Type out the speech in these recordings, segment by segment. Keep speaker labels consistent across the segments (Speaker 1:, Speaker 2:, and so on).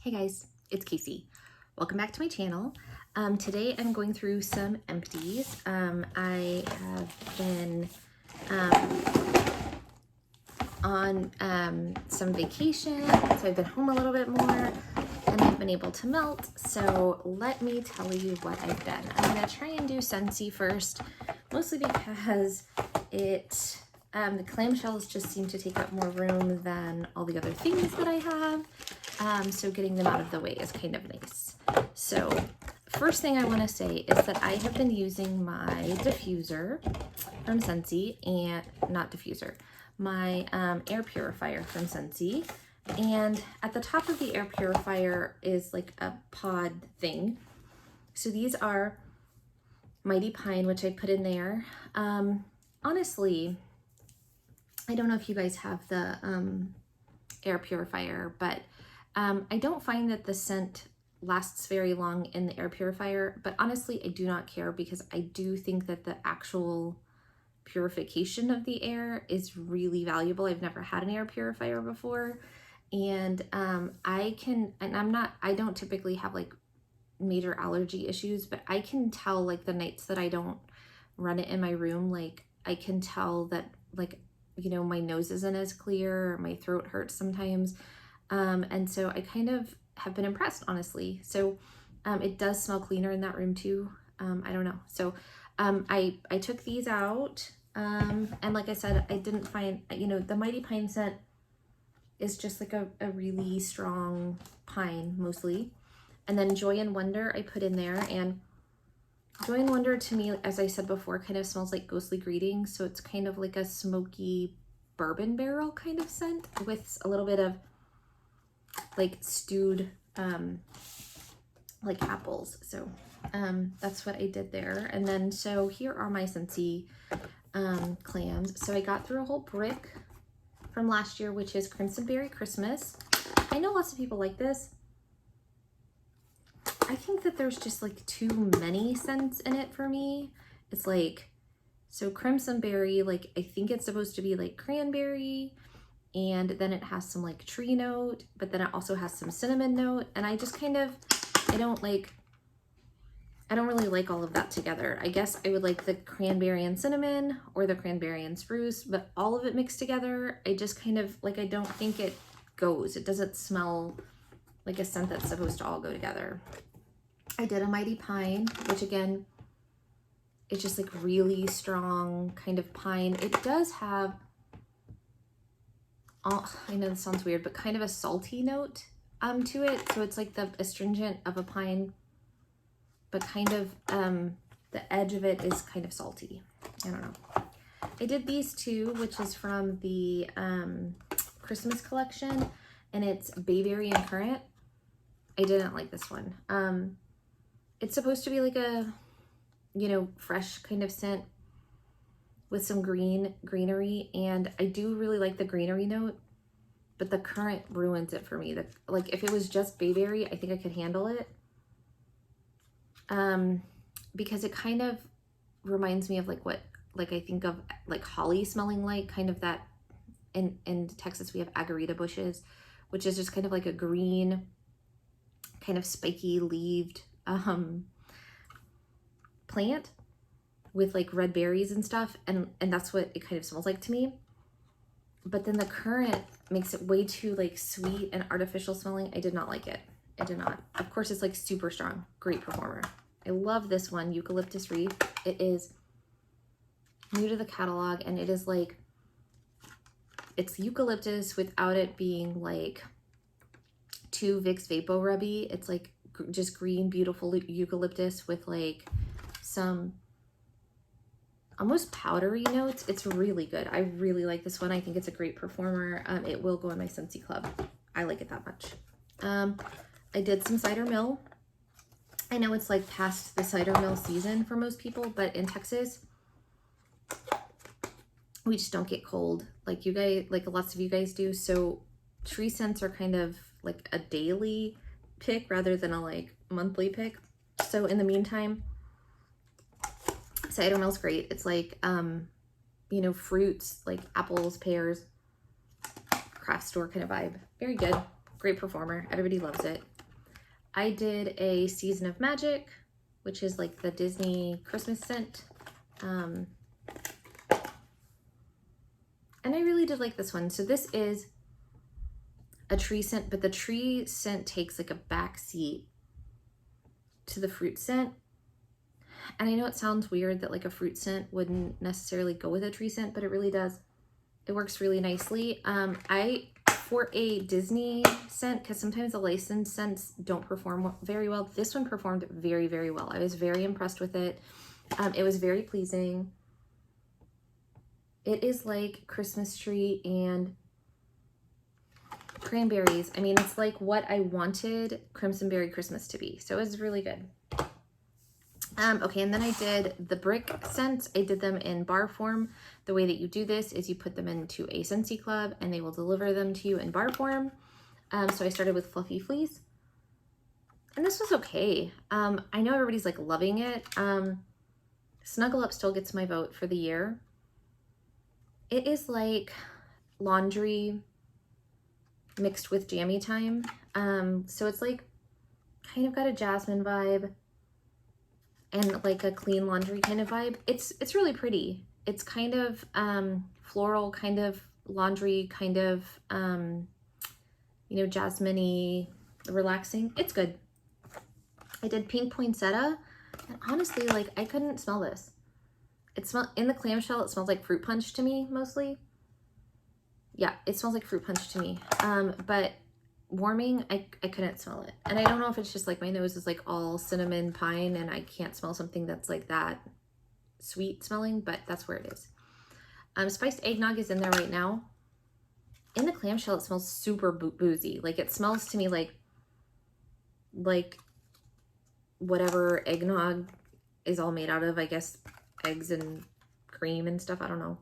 Speaker 1: Hey guys, it's Casey. Welcome back to my channel. Today I'm going through some empties. I have been on some vacation, so I've been home a little bit more and I've been able to melt. So let me tell you what I've done. I'm gonna try and do Scentsy first, mostly because the clamshells just seem to take up more room than all the other things that I have. So getting them out of the way is kind of nice. So first thing I want to say is that I have been using my diffuser from Scentsy, and not diffuser, my air purifier from Scentsy. And at the top of the air purifier is like a pod thing. So these are Mighty Pine, which I put in there. Honestly, I don't know if you guys have the air purifier, but I don't find that the scent lasts very long in the air purifier, but honestly, I do not care because I do think that the actual purification of the air is really valuable. I've never had an air purifier before, and I don't typically have like major allergy issues, but I can tell like the nights that I don't run it in my room, like I can tell that like, you know, my nose isn't as clear, or my throat hurts sometimes. And so I kind of have been impressed, honestly. So it does smell cleaner in that room too. I don't know. So I took these out, and like I said, I didn't find, you know, the Mighty Pine scent is just like a really strong pine mostly. And then Joy and Wonder I put in there, and Joy and Wonder to me, as I said before, kind of smells like Ghostly Greetings. So it's kind of like a smoky bourbon barrel kind of scent with a little bit of like stewed like apples. So that's what I did there. And then so here are my Scentsy clams. So I got through a whole brick from last year, which is Crimson Berry Christmas. I know lots of people like this. I think that there's just like too many scents in it for me. It's like, so Crimson Berry, like I think it's supposed to be like cranberry, and then it has some like tree note, but then it also has some cinnamon note, and I just kind of, I don't really like all of that together. I guess I would like the cranberry and cinnamon or the cranberry and spruce, but all of it mixed together, I just kind of like, I don't think it goes. It doesn't smell like a scent that's supposed to all go together. I did a Mighty Pine, which again, it's just like really strong kind of pine. It does have, I know this sounds weird, but kind of a salty note to it. So it's like the astringent of a pine, but kind of the edge of it is kind of salty. I don't know. I did these two, which is from the Christmas collection, and it's Bavarian Currant. I didn't like this one. It's supposed to be like a, you know, fresh kind of scent with some greenery, and I do really like the greenery note, but the currant ruins it for me. Like if it was just bayberry, I think I could handle it, because it kind of reminds me of like what, like I think of like holly smelling like, kind of that. In Texas we have agarita bushes, which is just kind of like a green, kind of spiky leaved plant with like red berries and stuff, and that's what it kind of smells like to me. But then the currant makes it way too like sweet and artificial smelling. I did not like it. I did not. Of course, it's like super strong, great performer. I love this one, Eucalyptus Reef. It is new to the catalog, and it is like, it's eucalyptus without it being like too Vicks Vapo Rubby. It's like just green, beautiful eucalyptus with like some almost powdery notes. It's really good. I really like this one. I think it's a great performer. It will go in my Scentsy club. I like it that much. I did some cider mill. I know it's like past the cider mill season for most people, but in Texas, we just don't get cold like you guys, like lots of you guys do. So tree scents are kind of like a daily pick rather than a like monthly pick. So in the meantime, cider mill's great. It's like, you know, fruits like apples, pears, craft store kind of vibe. Very good. Great performer. Everybody loves it. I did a Season of Magic, which is like the Disney Christmas scent. And I really did like this one. So this is a tree scent, but the tree scent takes like a back seat to the fruit scent. And I know it sounds weird that like a fruit scent wouldn't necessarily go with a tree scent, but it really does. It works really nicely. For a Disney scent, because sometimes the licensed scents don't perform very well, this one performed very, very well. I was very impressed with it. It was very pleasing. It is like Christmas tree and cranberries. I mean, it's like what I wanted Crimson Berry Christmas to be. So it was really good. Okay, and then I did the brick scents. I did them in bar form. The way that you do this is you put them into a Scentsy Club and they will deliver them to you in bar form. So I started with Fluffy Fleece. And this was okay. I know everybody's like loving it. Snuggle Up still gets my vote for the year. It is like laundry mixed with jammy time. So it's like kind of got a jasmine vibe and like a clean laundry kind of vibe. It's really pretty. It's kind of floral, kind of laundry, kind of you know, jasmine-y, relaxing. It's good. I did Pink Poinsettia, and honestly, like, I couldn't smell this. It smelled in the clamshell. It smells like fruit punch to me mostly. Yeah, it smells like fruit punch to me. But warming, I couldn't smell it. And I don't know if it's just like my nose is like all cinnamon pine and I can't smell something that's like that sweet smelling, but that's where it is. Spiced eggnog is in there right now. In the clamshell, it smells super boozy. Like it smells to me like whatever eggnog is all made out of, I guess eggs and cream and stuff, I don't know.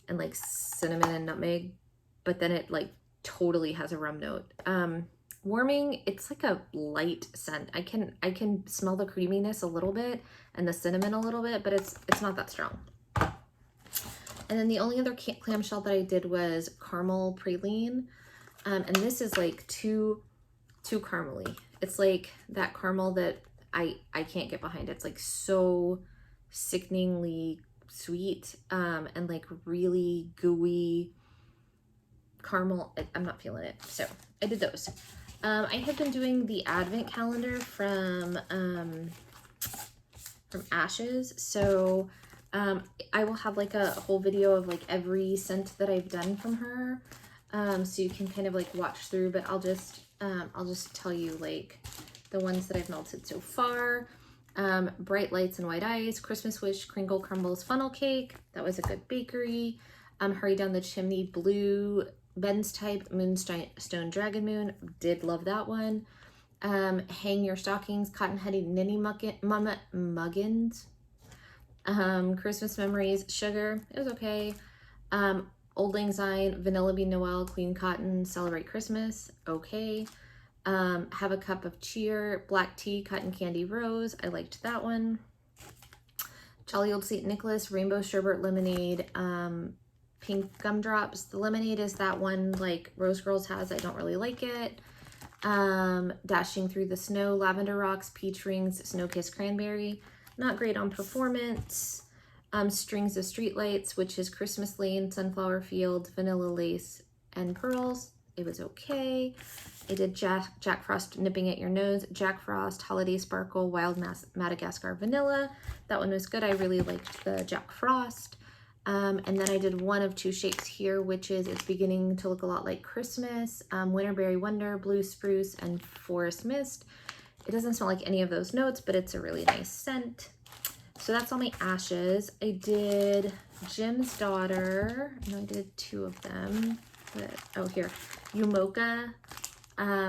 Speaker 1: And like cinnamon and nutmeg, but then it like totally has a rum note. Warming, it's like a light scent. I can smell the creaminess a little bit and the cinnamon a little bit, but it's not that strong. And then the only other clamshell that I did was caramel praline. And this is like too caramely. It's like that caramel that I can't get behind. It's like so sickeningly sweet and like really gooey caramel. I'm not feeling it. So I did those. I have been doing the advent calendar from Ashes. So I will have like a whole video of like every scent that I've done from her. So you can kind of like watch through, but I'll just tell you like the ones that I've melted so far. Bright Lights and White Eyes, Christmas Wish, Crinkle Crumbles Funnel Cake. That was a good bakery. Hurry Down the Chimney, Blue, Ben's Type, Moonstone Dragon Moon. Did love that one. Hang Your Stockings, Cotton Heady Ninny Muggins. Christmas Memories, Sugar. It was okay. Old Lang Syne, Vanilla Bean Noel, Clean Cotton, Celebrate Christmas. Okay. Have a Cup of Cheer, Black Tea, Cotton Candy Rose. I liked that one. Jolly Old St. Nicholas, Rainbow Sherbet Lemonade, Pink Gumdrops. The lemonade is that one like Rose Girls has. I don't really like it. Dashing Through the Snow, Lavender Rocks, Peach Rings, Snow Kiss Cranberry. Not great on performance. Strings of Streetlights, which is Christmas Lane, Sunflower Field, Vanilla Lace, and Pearls. It was okay. I did Jack Frost Nipping at Your Nose, Jack Frost, Holiday Sparkle, Wild Madagascar Vanilla. That one was good. I really liked the Jack Frost. And then I did one of two shapes here, which is it's beginning to look a lot like Christmas. Winterberry Wonder, Blue Spruce, and Forest Mist. It doesn't smell like any of those notes, but it's a really nice scent. So that's all my Ashes. I did Jim's Daughter, and I did two of them. But, oh, here. Umocha,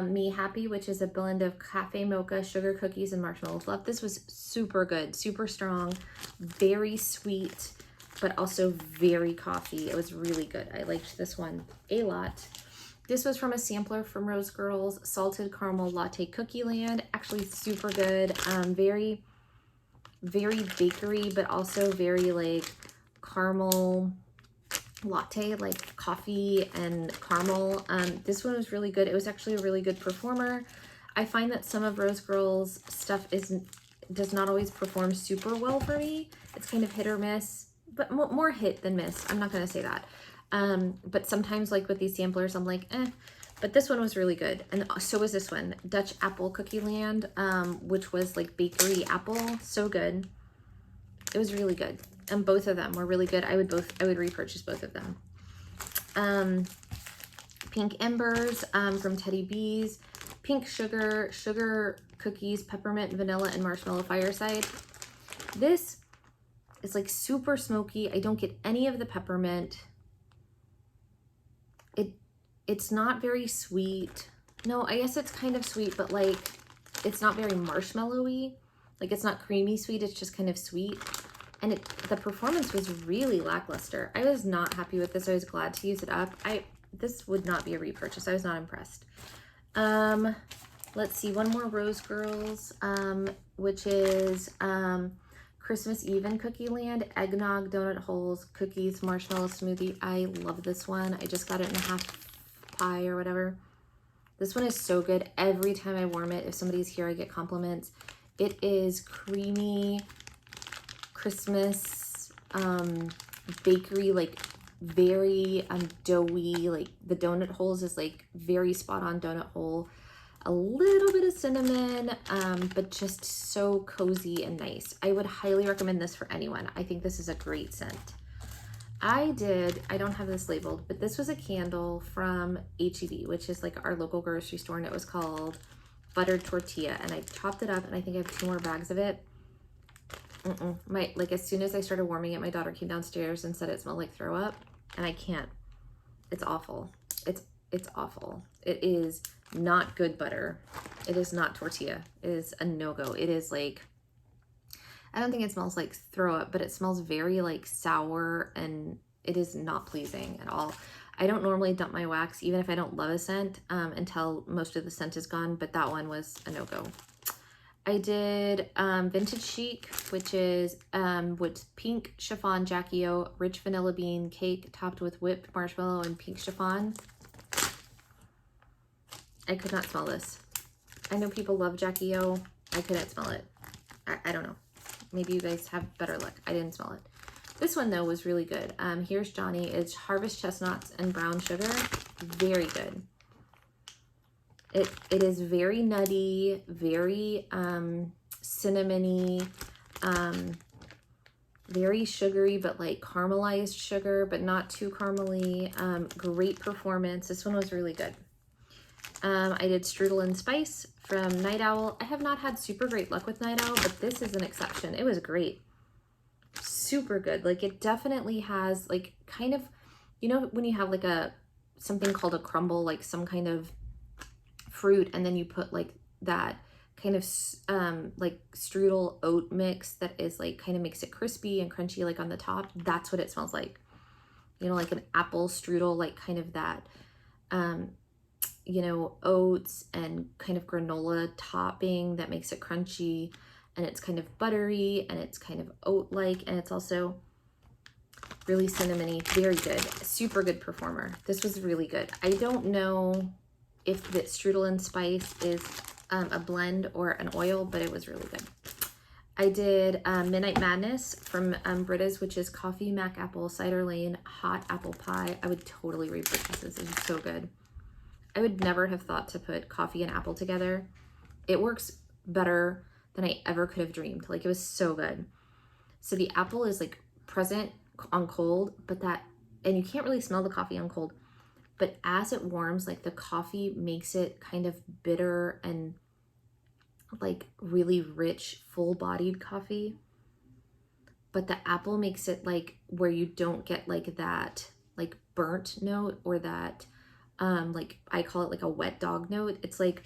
Speaker 1: Me Happy, which is a blend of cafe mocha, sugar cookies, and marshmallow fluff. This was super good, super strong, very sweet, but also very coffee. It was really good. I liked this one a lot. This was from a sampler from Rose Girls, Salted Caramel Latte Cookie Land. Actually super good. Very, very bakery, but also very like caramel latte, like coffee and caramel. This one was really good. It was actually a really good performer. I find that some of Rose Girl's stuff does not always perform super well for me. It's kind of hit or miss, but more hit than miss. I'm not going to say that. But sometimes like with these samplers, I'm like, eh. But this one was really good. And so was this one, Dutch Apple Cookie Land, which was like bakery apple. So good. It was really good. And both of them were really good. I would repurchase both of them. Pink Embers from Teddy B's. Pink Sugar Cookies, Peppermint, Vanilla, and Marshmallow Fireside. This is like super smoky. I don't get any of the peppermint. It's not very sweet. No, I guess it's kind of sweet, but like it's not very marshmallowy. Like it's not creamy sweet, it's just kind of sweet. And the performance was really lackluster. I was not happy with this. I was glad to use it up. This would not be a repurchase. I was not impressed. Let's see, one more Rose Girls, which is Christmas Eve in Cookie Land, Eggnog, Donut Holes, Cookies, Marshmallow Smoothie. I love this one. I just got it in a half pie or whatever. This one is so good. Every time I warm it, if somebody's here, I get compliments. It is creamy Christmas bakery, like very doughy. Like the donut holes is like very spot on donut hole. A little bit of cinnamon, but just so cozy and nice. I would highly recommend this for anyone. I think this is a great scent. I don't have this labeled, but this was a candle from H-E-B, which is like our local grocery store, and it was called Buttered Tortilla, and I chopped it up, and I think I have 2 more bags of it. Like as soon as I started warming it, my daughter came downstairs and said it smelled like throw up, and I can't. It's awful. It's awful. It is not good butter. It is not tortilla. It is a no-go. It is like, I don't think it smells like throw up, but it smells very like sour, and it is not pleasing at all. I don't normally dump my wax, even if I don't love a scent, until most of the scent is gone, but that one was a no-go. I did Vintage Chic, which is with pink chiffon Jackie O, rich vanilla bean cake topped with whipped marshmallow and pink chiffon. I could not smell this. I know people love Jackie O. I couldn't smell it. I don't know. Maybe you guys have better luck. I didn't smell it. This one though was really good. Here's Johnny. It's harvest chestnuts and brown sugar. Very good. It is very nutty, very cinnamony, very sugary, but like caramelized sugar, but not too caramely. Great performance. This one was really good. I did Strudel and Spice from Night Owl. I have not had super great luck with Night Owl, but this is an exception. It was great. Super good. Like it definitely has like kind of, you know, when you have like something called a crumble, like some kind of fruit, and then you put like that kind of like strudel oat mix that is like kind of makes it crispy and crunchy like on the top. That's what it smells like. You know, like an apple strudel, like kind of that you know, oats and kind of granola topping that makes it crunchy, and it's kind of buttery, and it's kind of oat-like, and it's also really cinnamony. Very good. Super good performer. This was really good. I don't know if the Strudel and Spice is a blend or an oil, but it was really good. I did Midnight Madness from Britta's, which is coffee, mac apple, cider lane, hot apple pie. I would totally repurchase this. It was so good. I would never have thought to put coffee and apple together. It works better than I ever could have dreamed. Like it was so good. So the apple is like present on cold, but and you can't really smell the coffee on cold, but as it warms, like the coffee makes it kind of bitter and like really rich, full-bodied coffee. But the apple makes it like where you don't get like that like burnt note or that like I call it like a wet dog note. It's like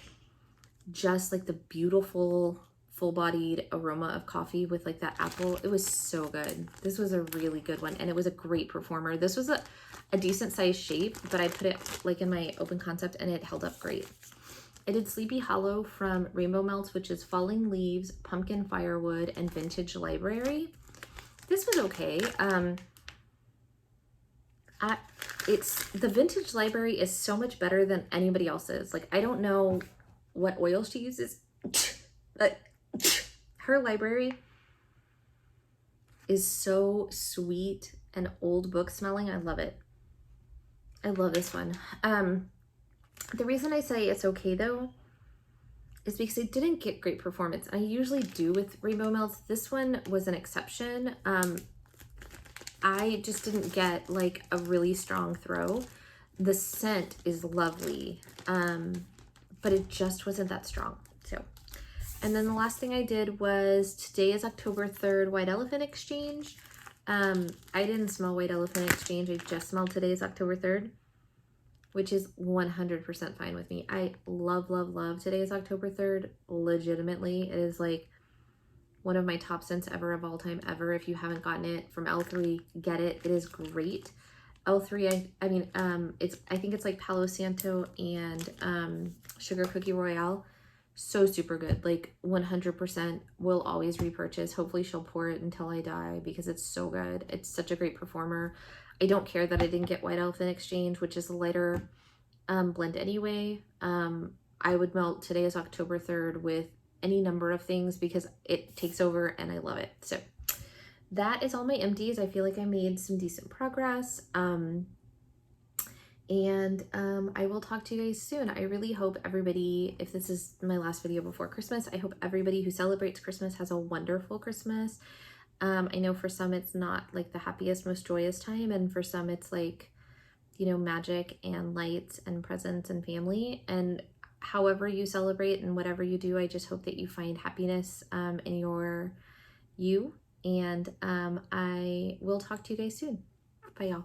Speaker 1: just like the beautiful full-bodied aroma of coffee with like that apple. It was so good. This was a really good one, and it was a great performer. This was a decent sized shape, but I put it like in my open concept and it held up great. I did Sleepy Hollow from Rainbow Melts, which is Falling Leaves, Pumpkin Firewood, and Vintage Library. This was okay. The Vintage Library is so much better than anybody else's. Like, I don't know what oil she uses. Her library is so sweet and old book smelling. I love it. I love this one. The reason I say it's okay though is because I didn't get great performance. I usually do with rainbow melts. This one was an exception. I just didn't get like a really strong throw. The scent is lovely, but it just wasn't that strong. So, and then the last thing I did was, today is October 3rd, White Elephant Exchange. I didn't smell White Elephant Exchange. I just smelled today's October 3rd, which is 100% fine with me. I love, love, love today's October 3rd. Legitimately, it is like one of my top scents ever of all time ever. If you haven't gotten it from L3, get it. It is great. L3, I think it's like Palo Santo and Sugar Cookie Royale. So super good. Like 100% will always repurchase. Hopefully she'll pour it until I die because it's so good. It's such a great performer. I don't care that I didn't get White Elephant Exchange, which is a lighter blend anyway. I would melt Today's October 3rd with any number of things because it takes over and I love it. So that is all my empties. I feel like I made some decent progress. I will talk to you guys soon. I really hope everybody, if this is my last video before Christmas, I hope everybody who celebrates Christmas has a wonderful Christmas. I know for some it's not like the happiest, most joyous time, and for some it's like, you know, magic and lights and presents and family. And however you celebrate and whatever you do, I just hope that you find happiness in you. And I will talk to you guys soon. Bye, y'all.